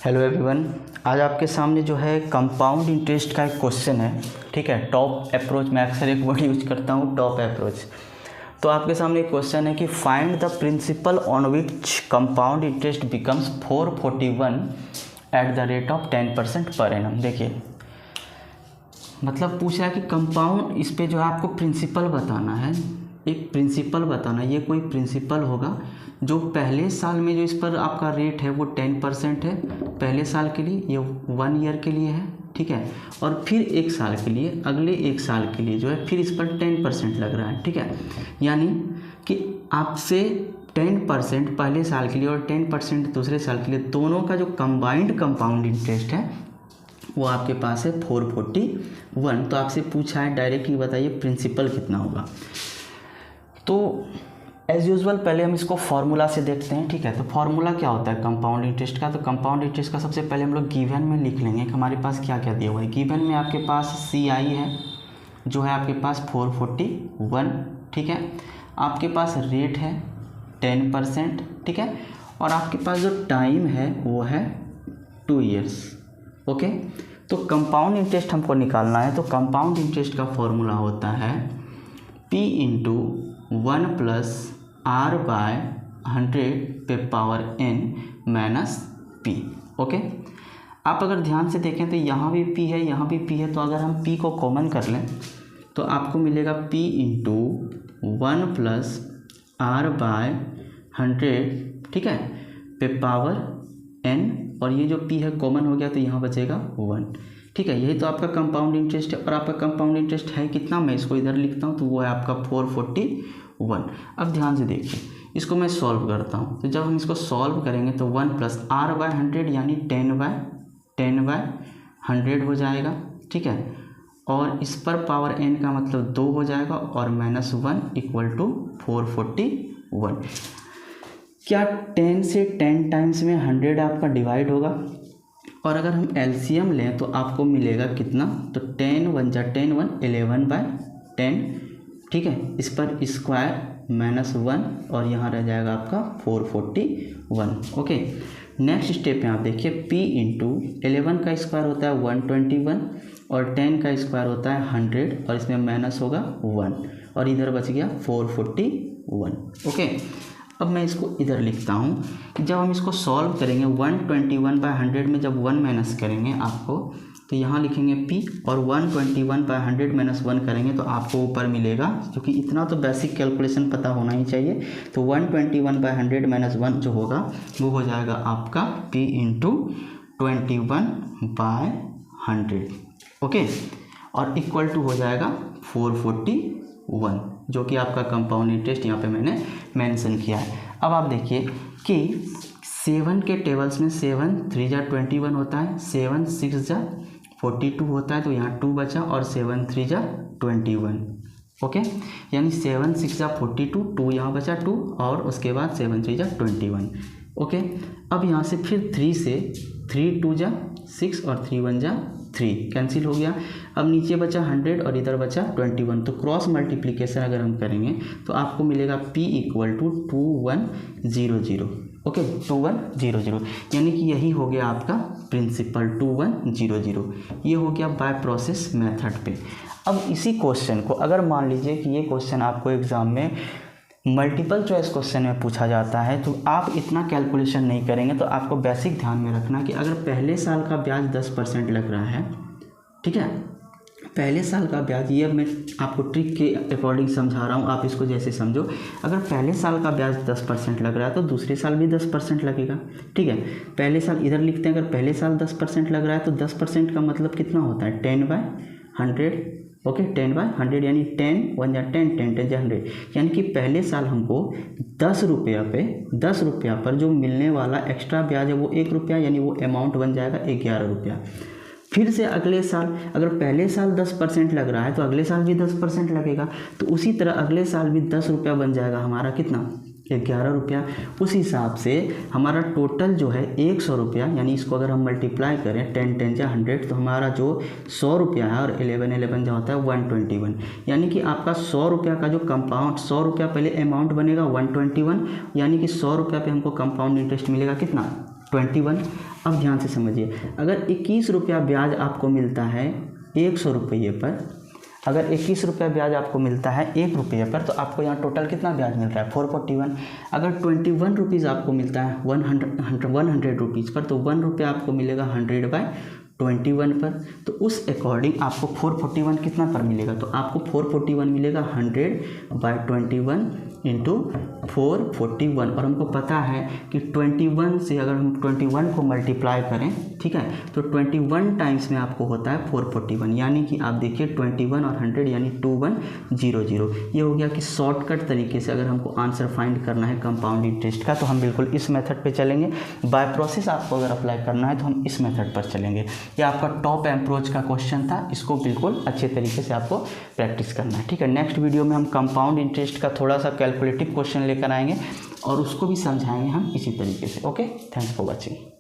Hello everyone, आज आपके सामने जो है कंपाउंड इंटरेस्ट का एक क्वेश्चन है। ठीक है, टॉप अप्रोच। मैं अक्सर एक वर्ड यूज करता हूँ, टॉप अप्रोच। तो आपके सामने एक क्वेश्चन है कि find the principal on which compound interest becomes 441 at the rate of 10% per annum. देखिए, मतलब पूछ रहा है कि कंपाउंड, इस पे जो है आपको प्रिंसिपल बताना है। एक प्रिंसिपल बताना, ये कोई प्रिंसिपल होगा जो पहले साल में जो इस पर आपका रेट है वो 10% है पहले साल के लिए, ये 1 ईयर के लिए है। ठीक है, और फिर 1 साल के लिए, अगले 1 साल के लिए जो है फिर इस पर 10% लग रहा है। ठीक है, यानी कि आपसे 10% पहले साल के लिए और 10% दूसरे साल के लिए, दोनों का जो कंबाइंड कंपाउंड इंटरेस्ट है वो आपके पास है 441। तो आपसे पूछा है डायरेक्टली बताइए प्रिंसिपल कितना होगा। तो एज़ यूजुअल पहले हम इसको फार्मूला से देखते हैं। ठीक है, तो फार्मूला क्या होता है कंपाउंड इंटरेस्ट का। तो कंपाउंड इंटरेस्ट का सबसे पहले हम लोग गिवन में लिख लेंगे कि हमारे पास क्या क्या दिया हुआ है। गिवन में आपके पास सी आई है जो है आपके पास 441। ठीक है, आपके पास रेट है 10%। ठीक है, और आपके पास जो टाइम है वो है 2 ईयर्स। ओके, तो कंपाउंड इंटरेस्ट हमको निकालना है। तो कंपाउंड इंटरेस्ट का फॉर्मूला होता है P into 1 plus R by 100 पे power n minus P। Okay, आप अगर ध्यान से देखें तो यहाँ भी P है, यहाँ भी P है। तो अगर हम P को कॉमन कर लें तो आपको मिलेगा P into 1 plus R by 100, ठीक है, पे पावर n, और ये जो P है कॉमन हो गया तो यहाँ बचेगा 1। ठीक है, यही तो आपका कंपाउंड इंटरेस्ट है। और आपका कंपाउंड इंटरेस्ट है कितना, मैं इसको इधर लिखता हूँ, तो वो है आपका 441। अब ध्यान से देखिए, इसको मैं सॉल्व करता हूँ। तो जब हम इसको सॉल्व करेंगे तो 1 प्लस R बाय 100 यानी 10 बाय 100 हो जाएगा। ठीक है, और इस पर पावर n का मतलब 2 हो जाएगा, और माइनस 1 इक्वल टू 441। क्या 10 से 10 टाइम्स में 100 आपका डिवाइड होगा, और अगर हम एलसीएम लें तो आपको मिलेगा कितना, तो 10 1 जा 10 1 11 बाय 10। ठीक है, इस पर स्क्वायर माइनस 1 और यहाँ रह जाएगा आपका 441। ओके, नेक्स्ट स्टेप में आप देखिए P इंटू 11 का स्क्वायर होता है 121 और 10 का स्क्वायर होता है 100, और इसमें माइनस होगा 1 और इधर बच गया 441। ओके, अब मैं इसको इधर लिखता हूँ कि जब हम इसको सॉल्व करेंगे 121 बाय 100 में जब 1 माइनस करेंगे आपको, तो यहाँ लिखेंगे P, और 121 बाय 100 माइनस 1 करेंगे तो आपको ऊपर मिलेगा, क्योंकि इतना तो बेसिक कैलकुलेशन पता होना ही चाहिए। तो 121 बाय 100 माइनस 1 जो होगा वो हो जाएगा आपका P इंटू 21 बाय 100। ओके, और इक्वल टू हो जाएगा 441, जो कि आपका कंपाउंड इंटरेस्ट यहाँ पे मैंने मेंशन किया है। अब आप देखिए कि 7 के टेबल्स में 7 3 जा 21 होता है, 7 6 जा 42 होता है, तो यहाँ 2 बचा, और 7 3 जा 21। ओके, यानी 7 6 जा 42, 2 यहाँ बचा 2, और उसके बाद 7 3 जा 21। ओके, अब यहाँ से फिर 3 से 3 2 जा 6 और 3 1 जा 3 कैंसिल हो गया। अब नीचे बचा 100 और इधर बचा 21, तो क्रॉस मल्टीप्लिकेशन अगर हम करेंगे तो आपको मिलेगा P इक्वल टू 2100। ओके, 2100, यानी कि यही हो गया आपका प्रिंसिपल 2100। ये हो गया बाय प्रोसेस मेथड पे। अब इसी क्वेश्चन को अगर मान लीजिए कि ये क्वेश्चन आपको एग्जाम में मल्टीपल चॉइस क्वेश्चन में पूछा जाता है, तो आप इतना कैलकुलेशन नहीं करेंगे। तो आपको बेसिक ध्यान में रखना कि अगर पहले साल का ब्याज 10% लग रहा है, ठीक है, पहले साल का ब्याज, ये मैं आपको ट्रिक के अकॉर्डिंग समझा रहा हूँ, आप इसको जैसे समझो। अगर पहले साल का ब्याज 10% लग रहा है तो दूसरे साल भी 10% लगेगा। ठीक है, पहले साल इधर लिखते हैं, अगर पहले साल 10% लग रहा है तो 10% का मतलब कितना होता है 10 बाय 100। ओके, 10 बाय 100 यानी 10 1 जा 10 10 10 जा 100, यानी कि पहले साल हमको 10 रुपया पर जो मिलने वाला एक्स्ट्रा ब्याज है वो 1 रुपया, यानी वो अमाउंट बन जाएगा 11 रुपया। फिर से अगले साल, अगर पहले साल 10% लग रहा है तो अगले साल भी 10% लगेगा, तो उसी तरह अगले साल भी 10 रुपया बन जाएगा हमारा कितना, 11 रुपया। उस हिसाब से हमारा टोटल जो है 100 रुपया, यानी इसको अगर हम मल्टीप्लाई करें 10 10 जा 100, तो हमारा जो 100 रुपया है और 11 11 जो होता है 121, यानी कि आपका 100 रुपया का जो कंपाउंड, 100 रुपया पहले अमाउंट बनेगा 121, यानी कि 100 रुपया पे हमको कंपाउंड इंटरेस्ट मिलेगा कितना 21। अब ध्यान से समझिए, अगर 21 रुपया ब्याज आपको मिलता है 100 रुपये पर, अगर 21 रुपया ब्याज आपको मिलता है 1 रुपये पर, तो आपको यहाँ टोटल कितना ब्याज मिल रहा है 441। अगर 21 रुपीज़ आपको मिलता है 100 रुपीज़ पर, तो 1 रुपया आपको मिलेगा 100/21 पर। तो उस अकॉर्डिंग आपको 441 कितना पर मिलेगा, तो आपको 441 मिलेगा 100/21 इंटू 441। और हमको पता है कि 21 से अगर हम 21 को मल्टीप्लाई करें, ठीक है, तो 21 टाइम्स में आपको होता है 441, यानी कि आप देखिए 21 और 100 यानी 2100। ये हो गया कि शॉर्टकट तरीके से अगर हमको आंसर फाइंड करना है कंपाउंड इंटरेस्ट का, तो हम बिल्कुल इस मेथड पे चलेंगे। बाय प्रोसेस आपको अगर अप्लाई करना है तो हम इस मेथड पर चलेंगे। ये आपका टॉप अप्रोच का क्वेश्चन था, इसको बिल्कुल अच्छे तरीके से आपको प्रैक्टिस करना है, ठीक है। नेक्स्ट वीडियो में हम कंपाउंड इंटरेस्ट का थोड़ा सा कैलकुलेटिव क्वेश्चन लेकर आएंगे और उसको भी समझाएंगे हम इसी तरीके से। Okay, thanks for watching.